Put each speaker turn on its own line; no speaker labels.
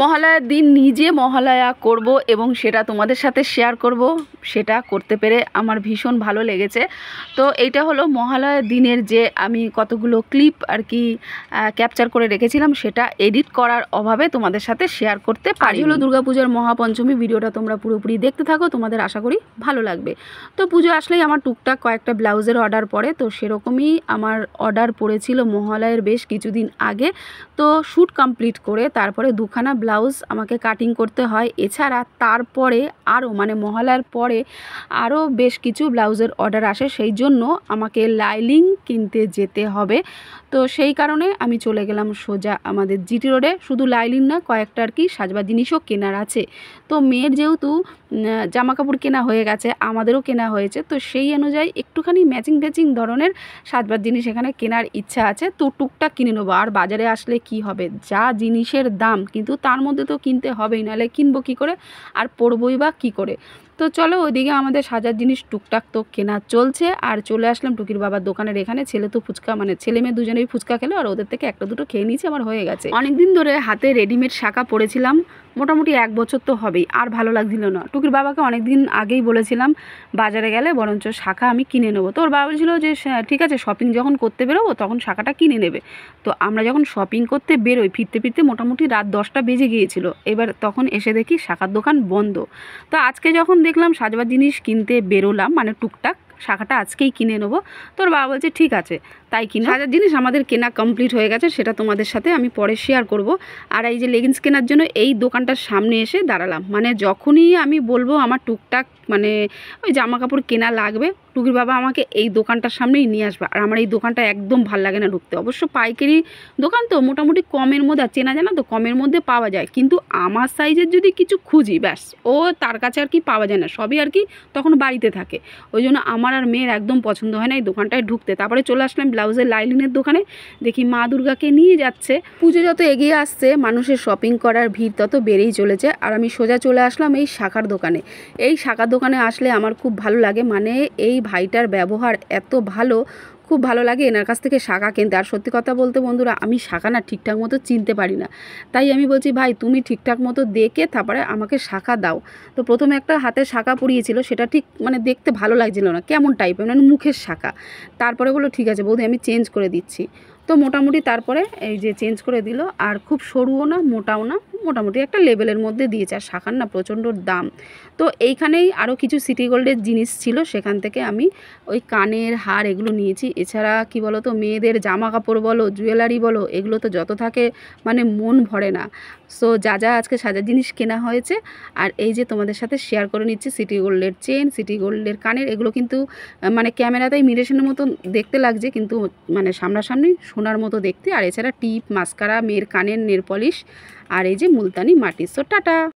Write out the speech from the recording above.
মহালয়ার দিন নিজে মহালয়া করব এবং সেটা তোমাদের সাথে শেয়ার করব, সেটা করতে পেরে আমার ভীষণ ভালো লেগেছে। তো এইটা হলো মহালয়ার দিনের যে আমি কতগুলো ক্লিপ আর কি ক্যাপচার করে রেখেছিলাম, সেটা এডিট করার অভাবে তোমাদের সাথে শেয়ার করতে পারি। হলো দুর্গাপূজার মহাপঞ্চমী, ভিডিওটা তোমরা পুরোপুরি দেখতে থাকো, তোমাদের আশা করি ভালো লাগবে। তো পুজো আসলেই আমার টুকটাক কয়েকটা ব্লাউজের অর্ডার পড়ে, তো সেরকমই আমার অর্ডার পড়েছিল মহালয়ের বেশ কিছুদিন আগে। তো শ্যুট কমপ্লিট করে তারপরে দুখানা ব্লাউজ আমাকে কাটিং করতে হয়। এছাড়া তারপরে আরও মানে মহালয়ার পরে আরও বেশ কিছু ব্লাউজের অর্ডার আসে, সেই জন্য আমাকে লাইলিং কিনতে যেতে হবে। তো সেই কারণে আমি চলে গেলাম সোজা আমাদের জিটি রোডে। শুধু লাইলিং না, কয়েকটা আর কি সাজবার জিনিসও কেনার আছে। তো মেয়ের যেহেতু জামা কাপড় কেনা হয়ে গেছে, আমাদেরও কেনা হয়েছে, তো সেই অনুযায়ী একটুখানি ম্যাচিং ধরনের সাজবার জিনিস এখানে কেনার ইচ্ছা আছে। তো টুকটাক কিনে নেবো। আর বাজারে আসলে কি হবে, যা জিনিসের দাম, কিন্তু তার মধ্যে তো কিনতে হবেই, নাহলে কিনবো কী করে আর পরবই বা কী করে। তো চলো, ওইদিকে আমাদের সাজার জিনিস টুকটাক তো কেনা চলছে। আর চলে আসলাম টুকির বাবার দোকানের এখানে। ছেলে তো ফুচকা মানে ছেলে মেয়ে দুজনেই ফুচকা খেলো, আর ওদের থেকে একটা দুটো খেয়ে নিয়েছি, আমার হয়ে গেছে। অনেকদিন ধরে হাতে রেডিমেড শাঁখা পরেছিলাম, মোটামুটি 1 বছর তো হবেই, আর ভালো লাগছিল না। টুকির বাবাকে অনেক দিন আগেই বলেছিলাম বাজারে গেলে বরঞ্চ শাঁখা আমি কিনে নেবো। তো ওর বাবা বলছিল যে ঠিক আছে, শপিং যখন করতে বেরোবো তখন শাঁখাটা কিনে নেবে। তো আমরা যখন শপিং করতে বেরোই, ফিরতে ফিরতে মোটামুটি রাত 10টা বেজে গিয়েছিল। এবার তখন এসে দেখি শাঁখার দোকান বন্ধ। তো আজকে যখন দেখলাম সাজবার জিনিস কিনতে বেরোলাম, মানে টুকটাক শাঁখাটা আজকেই কিনে নেবো। তোর বাবা বলছে ঠিক আছে তাই কিনে। সাজার জিনিস আমাদের কেনা কমপ্লিট হয়ে গেছে, সেটা তোমাদের সাথে আমি পরে শেয়ার করব। আর এই যে লেগিংস কেনার জন্য এই দোকানটার সামনে এসে দাঁড়ালাম, মানে যখনই আমি বলবো আমার টুকটাক মানে ওই জামা কাপড় কেনা লাগবে, টুকির বাবা আমাকে এই দোকানটার সামনেই নিয়ে আসবে। আর আমার এই দোকানটা একদম ভাল লাগে না ঢুকতে। অবশ্য পাইকারি দোকান তো মোটামুটি কমের মধ্যে, আর চেনা জানা তো কমের মধ্যে পাওয়া যায়, কিন্তু আমার সাইজের যদি কিছু খুঁজি ব্যাস ও তার কাছে আর কি পাওয়া যায় না, সবই আর কি তখন বাড়িতে থাকে। ওই জন্য আমার আর মেয়ের একদম পছন্দ হয় না এই দোকানটায় ঢুকতে। তারপরে চলে আসলাম ব্লাউজের লাইলিনের দোকানে, দেখি মা দুর্গাকে নিয়ে যাচ্ছে। পুজো যত এগিয়ে আসছে মানুষের শপিং করার ভিড় তত বেড়েই চলেছে। আর আমি সোজা চলে আসলাম এই শাঁখার দোকানে। এই শাঁখার দোকানে আসলে আমার খুব ভালো লাগে, মানে এই ভাইটার ব্যবহার এত ভালো, খুব ভালো লাগে এনার কাছ থেকে শাঁখা কিনতে। আর সত্যি কথা বলতে বন্ধুরা, আমি শাঁখা না ঠিকঠাক মতো চিনতে পারি না, তাই আমি বলছি ভাই তুমি ঠিকঠাক মতো দেখে তারপরে আমাকে শাঁখা দাও। তো প্রথমে একটা হাতে শাঁখা পরিয়েছিল, সেটা ঠিক মানে দেখতে ভালো লাগছিল না, কেমন টাইপের মানে মুখের শাঁখা। তারপরে বললো ঠিক আছে বৌদি আমি চেঞ্জ করে দিচ্ছি। তো মোটামুটি তারপরে এই যে চেঞ্জ করে দিল, আর খুব সরুও না মোটাও না, মোটামুটি একটা লেভেলের মধ্যে দিয়েছে। আর শাঁখার না প্রচণ্ড দাম। তো এইখানেই আরও কিছু সিটি গোল্ডের জিনিস ছিল, সেখান থেকে আমি ওই কানের হার এগুলো নিয়েছি। এছাড়া কি বলো তো, মেয়েদের জামা কাপড় বলো জুয়েলারি বলো, এগুলো তো যত থাকে মানে মন ভরে না। সো যা যা আজকে সাজার জিনিস কেনা হয়েছে, আর এই যে তোমাদের সাথে শেয়ার করে নিচ্ছি সিটি গোল্ডের চেন, সিটি গোল্ডের কানের। এগুলো কিন্তু মানে ক্যামেরাতেই ইমিটেশনের মতো দেখতে লাগছে, কিন্তু মানে সামনাসামনি সোনার মতো দেখতে। আর এছাড়া টিপ, মাস্কারা, মেয়ের কানের নেল পলিশ, আর এই যে মুলতানি মাটি। So tata.